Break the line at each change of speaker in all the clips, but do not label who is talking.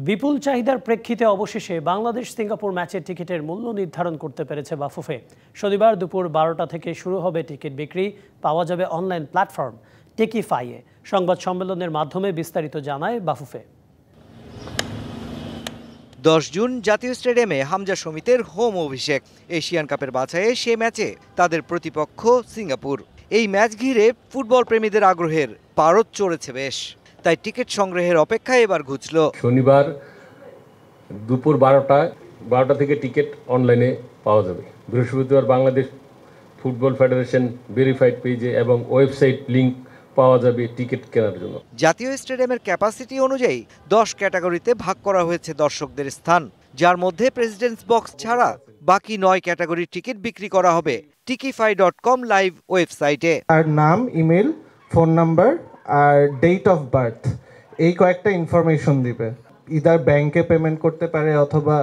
বিপুল চাহিদার প্রেক্ষিতে অবশেষে বাংলাদেশ সিঙ্গাপুর ম্যাচের টিকিটের মূল্য নির্ধারণ করতে পেরেছে বাফুফে। শনিবার দুপুর 12টা থেকে শুরু হবে টিকিট বিক্রি। পাওয়া যাবে অনলাইন প্ল্যাটফর্ম টিকিফাইয়ে। সংবাদ সম্মেলনের মাধ্যমে বিস্তারিত জানায় বাফুফে।
10 জুন জাতীয় স্টেডিয়ামে হামজা সমিতের হোম অভিষেক। এশিয়ান কাপের বাছাইয়ে সে ম্যাচে তাদের প্রতিপক্ষ সিঙ্গাপুর। এই ম্যাচ ঘিরে ফুটবল প্রেমীদের আগ্রহের পারদ চড়েছে বেশ, তাই টিকিট সংগ্রহের অপেক্ষায় এবার ঘুচল।
শনিবার দুপুর 12টা থেকে টিকিট অনলাইনে পাওয়া যাবে। বৃহস্পতিবার বাংলাদেশ ফুটবল ফেডারেশন ভেরিফাইড পেজে এবং ওয়েবসাইট লিংক পাওয়া যাবে টিকিট কেনার জন্য।
জাতীয় স্টেডিয়ামের ক্যাপাসিটি অনুযায়ী 10 ক্যাটাগরিতে ভাগ করা হয়েছে দর্শকদের স্থান, যার মধ্যে প্রেসিডেন্টস বক্স ছাড়া বাকি 9 ক্যাটাগরির টিকিট বিক্রি করা হবে টিকিফাই.com লাইভ ওয়েবসাইটে।
আর নাম, ইমেল, ফোন নাম্বার আর ডেট অফ বার্থ, এই কয়েকটা ইনফরমেশন দিবে। ইদার ব্যাংকে পেমেন্ট করতে পারে অথবা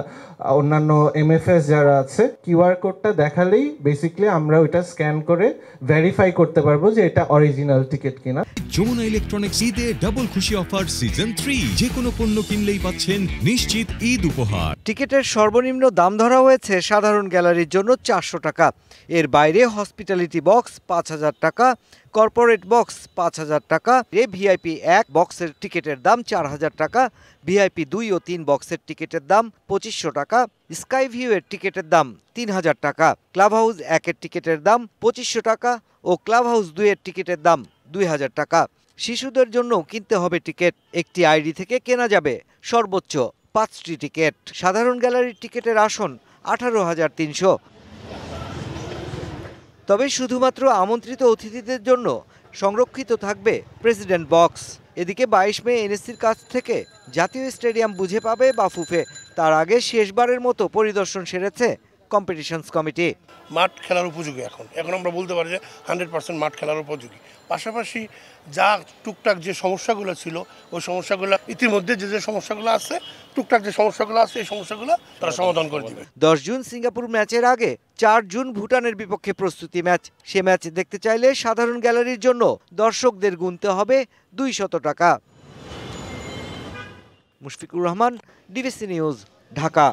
অন্যান্য এমএফএস যারা আছে, কিউআর কোডটা দেখালেই বেসিক্যালি আমরা ওইটা স্ক্যান করে ভেরিফাই করতে পারবো যে এটা অরিজিনাল টিকিট কিনা।
যমুনা ইলেকট্রনিক্স ঈদে ডাবল খুশি অফার সিজন 3, যে কোনো পণ্য কিনলেই পাচ্ছেন নিশ্চিত ঈদ উপহার।
টিকিটের সর্বনিম্ন দাম ধরা হয়েছে সাধারণ গ্যালারির জন্য 400 টাকা। এর বাইরে হসপিটালিটি বক্স 5000 টাকা, কর্পোরেট বক্স 5000 টাকা, ভিআইপি 1 বক্সের টিকিটের দাম 4000 টাকা, ভিআইপি 2 ও 3 বক্সের টিকিটের দাম 2500 টাকা, স্কাই ভিউ এর টিকিটের দাম 3000 টাকা, ক্লাব হাউস 1 এর টিকিটের দাম 2500 টাকা ও ক্লাব হাউস 2 এর টিকিটের দাম 2000 টাকা। শিশুদের জন্য কিনতে হবে টিকিট। একটি আইডি থেকে কেনা যাবে সর্বোচ্চ 5টি টিকিট। সাধারণ গ্যালারির টিকিটের আসন 18,300। তবে শুধুমাত্র আমন্ত্রিত অতিথিদের জন্য সংরক্ষিত থাকবে প্রেসিডেন্ট বক্স। এদিকে 22 মে এনএসসির কাছ থেকে জাতীয় স্টেডিয়াম বুঝে পাবে বাফুফে। তার আগে শেষবারের মতো পরিদর্শন সেরেছে কম্পিটিশনস কমিটি।
মাঠ খেলার উপযোগী এখন আমরা বলতে পারি যে 100% মাঠ খেলার উপযোগী। পাশাপাশি যা টুকটাক যে সমস্যাগুলো ছিল, ওই সমস্যাগুলো ইতিমধ্যে যে সমস্যাগুলো আছে, টুকটাক যে সমস্যাগুলো আছে, এই সমস্যাগুলো তারা সমাধান করে দিবে।
10 জুন সিঙ্গাপুর ম্যাচের আগে 4 জুন ভুটানের বিপক্ষে প্রস্তুতি ম্যাচ। সে ম্যাচ দেখতে চাইলে সাধারণ গ্যালারির জন্য দর্শকদের গুনতে হবে 200 টাকা। Mushfiqur Rahman, DBC news, Dhaka.